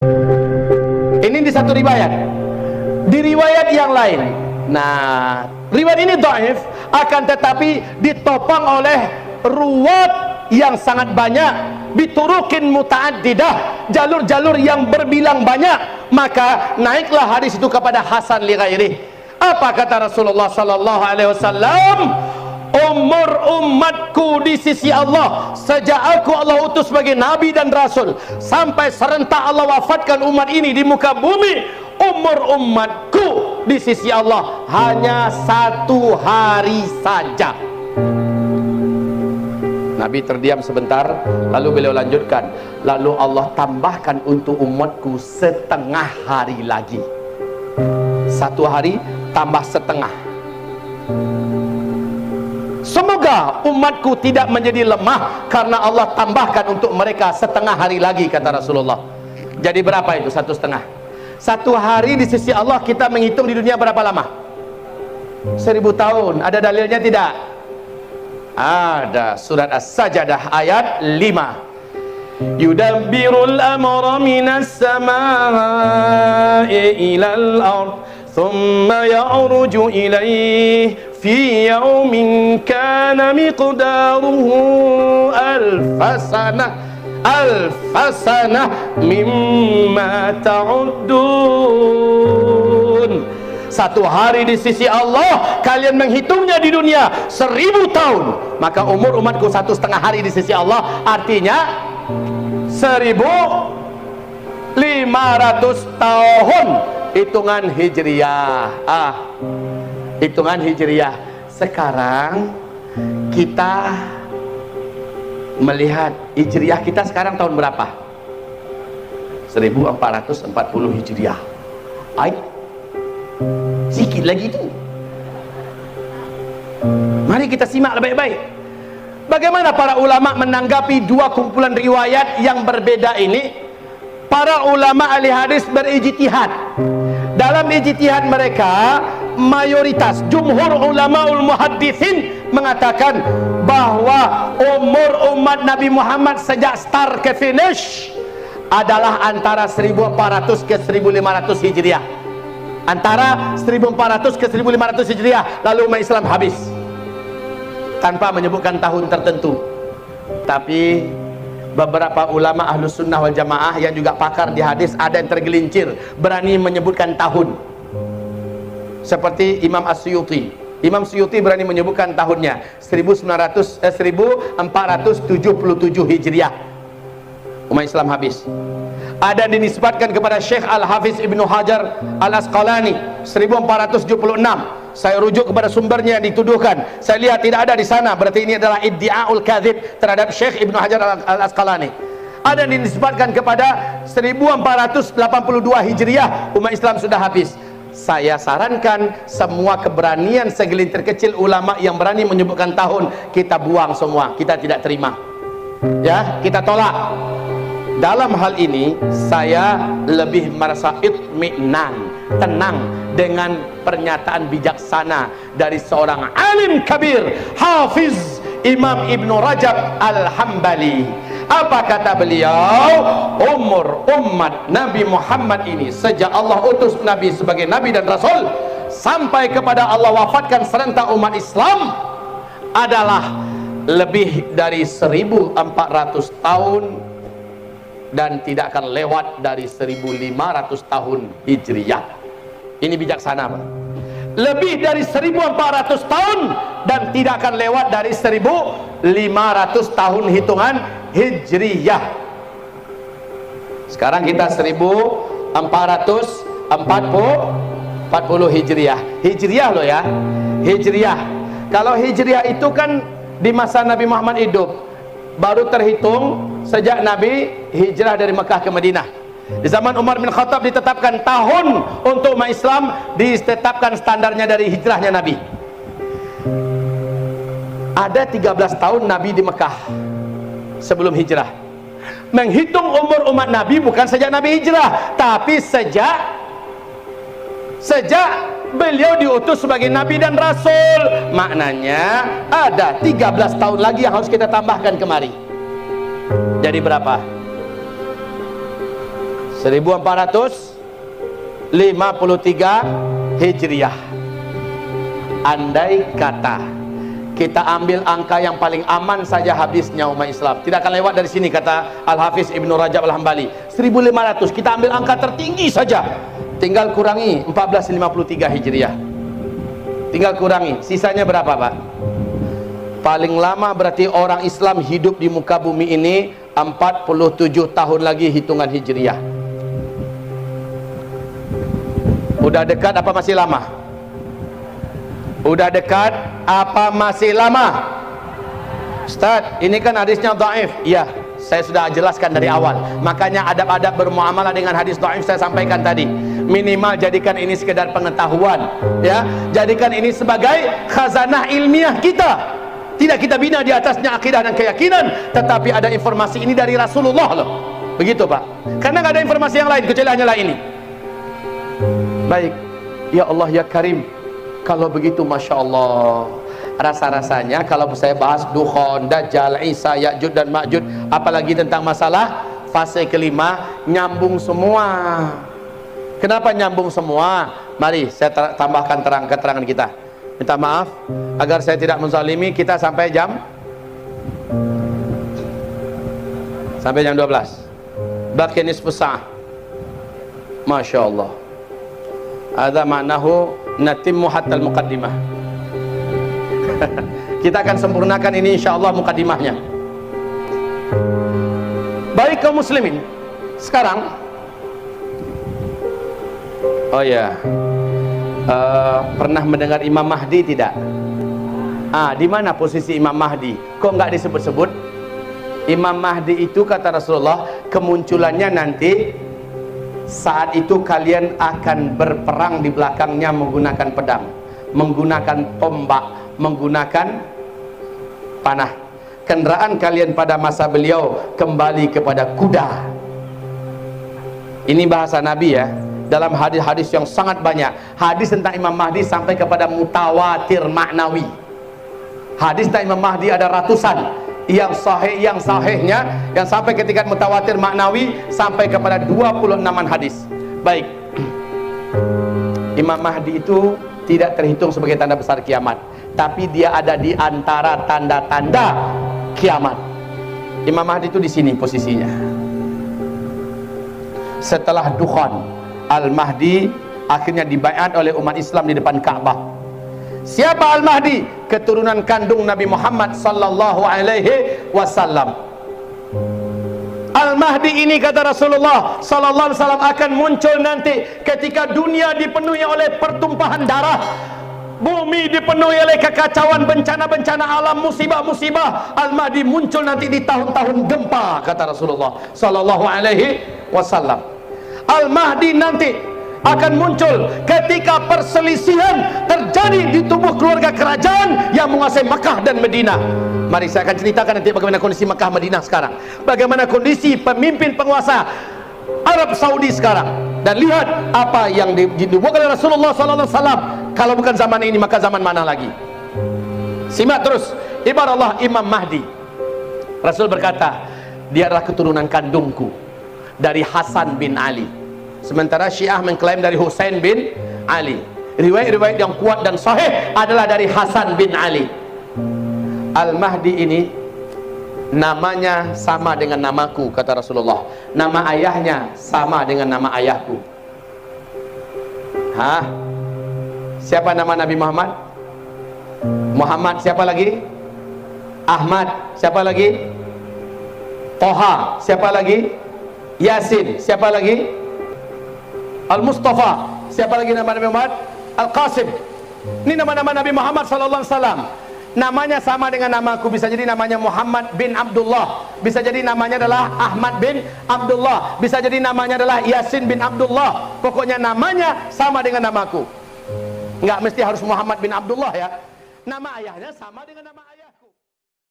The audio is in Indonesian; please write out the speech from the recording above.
Ini di satu riwayat. Di riwayat yang lain, nah riwayat ini dhaif, akan tetapi ditopang oleh ruwat yang sangat banyak, biturukin muta'addidah, jalur-jalur yang berbilang banyak, maka naiklah hadis itu kepada hasan li ghairi. Apa kata Rasulullah sallallahu alaihi wasallam? Umur umatku di sisi Allah sejak aku Allah utus sebagai nabi dan rasul sampai serentak Allah wafatkan umat ini di muka bumi, umur umatku di sisi Allah hanya 1 hari saja. Nabi terdiam sebentar, lalu beliau lanjutkan, lalu Allah tambahkan untuk umatku setengah hari lagi. 1 hari tambah setengah. Semoga umatku tidak menjadi lemah karena Allah tambahkan untuk mereka setengah hari lagi, kata Rasulullah. Jadi berapa itu 1,5? 1 hari di sisi Allah kita menghitung di dunia berapa lama? 1000 tahun. Ada dalilnya tidak? Ada. Surat As-Sajdah ayat 5. Yudabbirul amra minas samaa'i ilal ard thumma ya'ruju ilaih fi yaumin kana miqdaruhu alfasanah mimma ta'uddun. 1 hari di sisi Allah kalian menghitungnya di dunia 1000 tahun, maka umur umatku 1,5 hari di sisi Allah artinya 1500 tahun hitungan hijriyah. Hitungan hijriyah. Sekarang kita melihat hijriyah kita sekarang tahun berapa? 1440 hijriyah. Sikit lagi itu. Mari kita simak baik-baik. Bagaimana para ulama menanggapi 2 kumpulan riwayat yang berbeda ini? Para ulama ahli hadis berijtihad. Dalam ijtihad mereka, mayoritas jumhur ulamaul muhadditsin mengatakan bahwa umur umat Nabi Muhammad sejak start ke finish adalah antara 1400 ke 1500 hijriah. Antara 1400 ke 1500 hijriah, lalu umat Islam habis tanpa menyebutkan tahun tertentu. Tapi beberapa ulama ahlus sunnah wal jamaah yang juga pakar di hadis ada yang tergelincir berani menyebutkan tahun, seperti Imam As-Suyuti. Imam Suyuti berani menyebutkan tahunnya 1477 hijriah, umat Islam habis. Ada dinisbatkan kepada Syekh Al-Hafiz Ibnu Hajar Al-Asqalani 1476. Saya rujuk kepada sumbernya yang dituduhkan, saya lihat tidak ada di sana, berarti ini adalah iddi'aul kadzib terhadap Syekh Ibnu Hajar Al-Asqalani. Ada dinisbatkan kepada 1482 hijriah, umat Islam sudah habis. Saya sarankan semua keberanian segelintir kecil ulama yang berani menyebutkan tahun kita buang semua, kita tidak terima, ya, kita tolak. Dalam hal ini saya lebih merasa itminan, tenang dengan pernyataan bijaksana dari seorang alim kabir, Hafiz Imam Ibnu Rajab Al-Hambali. Apa kata beliau? Umur umat Nabi Muhammad ini sejak Allah utus Nabi sebagai Nabi dan Rasul sampai kepada Allah wafatkan serentak umat Islam adalah lebih dari 1400 tahun dan tidak akan lewat dari 1500 tahun hijriyah. Ini bijaksana, Pak. Lebih dari 1400 tahun dan tidak akan lewat dari 1500 tahun hitungan hijriyah. Sekarang kita 1440 hijriyah. Hijriyah loh ya, hijriyah. Kalau hijriyah itu kan di masa Nabi Muhammad hidup, baru terhitung sejak Nabi hijrah dari Mekah ke Madinah. Di zaman Umar bin Khattab ditetapkan tahun untuk umat Islam, ditetapkan standarnya dari hijrahnya Nabi. Ada 13 tahun Nabi di Mekah sebelum hijrah. Menghitung umur umat Nabi bukan sejak Nabi hijrah, tapi sejak beliau diutus sebagai Nabi dan Rasul. Maknanya ada 13 tahun lagi yang harus kita tambahkan kemari. Jadi berapa? 1453 Hijriah. Andai kata kita ambil angka yang paling aman saja habisnya umat Islam, tidak akan lewat dari sini, kata Al-Hafiz Ibnu Rajab Al-Hambali. 1500, kita ambil angka tertinggi saja, tinggal kurangi 1453 Hijriah, tinggal kurangi, sisanya berapa Pak? Paling lama berarti orang Islam hidup di muka bumi ini 47 tahun lagi hitungan Hijriah. Udah dekat apa masih lama? Udah dekat apa masih lama? Ustaz, ini kan hadisnya dhaif. Iya, saya sudah jelaskan dari awal. Makanya adab-adab bermuamalah dengan hadis dhaif saya sampaikan tadi. Minimal jadikan ini sekedar pengetahuan, ya. Jadikan ini sebagai khazanah ilmiah kita. Tidak kita bina di atasnya akidah dan keyakinan, tetapi ada informasi ini dari Rasulullah loh. Begitu Pak. Karena nggak ada informasi yang lain kecuali hanyalah ini. Baik. Ya Allah ya Karim. Kalau begitu Masya Allah, rasa-rasanya kalau saya bahas Dukhan, Dajjal, Isa, Ya'jud dan Ma'jud, apalagi tentang masalah fase kelima, nyambung semua. Kenapa nyambung semua? Mari saya tambahkan keterangan kita. Minta maaf agar saya tidak menzalimi, kita sampai jam 12. Baqi nisfu sa'ah. Masya Allah. Ada maknahu natimmu hatta al-muqaddimah. Kita akan sempurnakan ini insyaallah muqaddimahnya. Baik kaum muslimin, sekarang pernah mendengar Imam Mahdi tidak? Di mana posisi Imam Mahdi? Kok nggak disebut-sebut? Imam Mahdi itu kata Rasulullah kemunculannya nanti saat itu kalian akan berperang di belakangnya menggunakan pedang, menggunakan tombak, menggunakan panah. Kendaraan kalian pada masa beliau kembali kepada kuda. Ini bahasa Nabi ya. Dalam hadis-hadis yang sangat banyak, hadis tentang Imam Mahdi sampai kepada mutawatir maknawi. Hadis tentang Imam Mahdi ada ratusan. Yang sahihnya yang sampai ke tingkat mutawatir maknawi sampai kepada 26an hadis. Baik. Imam Mahdi itu tidak terhitung sebagai tanda besar kiamat, tapi dia ada di antara tanda-tanda kiamat. Imam Mahdi itu di sini posisinya. Setelah Dukhan, Al-Mahdi akhirnya dibaiat oleh umat Islam di depan Ka'bah. Siapa Al-Mahdi? Keturunan kandung Nabi Muhammad sallallahu alaihi wasallam. Al-Mahdi ini kata Rasulullah sallallahu alaihi wasallam akan muncul nanti ketika dunia dipenuhi oleh pertumpahan darah, bumi dipenuhi oleh kekacauan, bencana-bencana alam, musibah-musibah. Al-Mahdi muncul nanti di tahun-tahun gempa kata Rasulullah sallallahu alaihi wasallam. Al-Mahdi nanti akan muncul ketika perselisihan terjadi di tubuh keluarga kerajaan yang menguasai Mekah dan Madinah. Mari saya akan ceritakan nanti bagaimana kondisi Mekah Madinah sekarang, bagaimana kondisi pemimpin penguasa Arab Saudi sekarang, dan lihat apa yang dibuat oleh Rasulullah SAW. Kalau bukan zaman ini maka zaman mana lagi? Simak terus ibarat Allah Imam Mahdi. Rasul berkata dia adalah keturunan kandungku dari Hasan bin Ali. Sementara Syiah mengklaim dari Husain bin Ali. Riwayat-riwayat yang kuat dan sahih adalah dari Hasan bin Ali. Al-Mahdi ini namanya sama dengan namaku kata Rasulullah. Nama ayahnya sama dengan nama ayahku. Siapa nama Nabi Muhammad? Muhammad. Siapa lagi? Ahmad. Siapa lagi? Toha. Siapa lagi? Yasin. Siapa lagi? Al-Mustafa. Siapa lagi nama Nabi Muhammad? Al-Qasim. Ini nama-nama Nabi Muhammad sallallahu alaihi wasallam. Namanya sama dengan namaku. Bisa jadi namanya Muhammad bin Abdullah, bisa jadi namanya adalah Ahmad bin Abdullah, bisa jadi namanya adalah Yasin bin Abdullah. Pokoknya namanya sama dengan namaku. Enggak mesti harus Muhammad bin Abdullah ya. Nama ayahnya sama dengan nama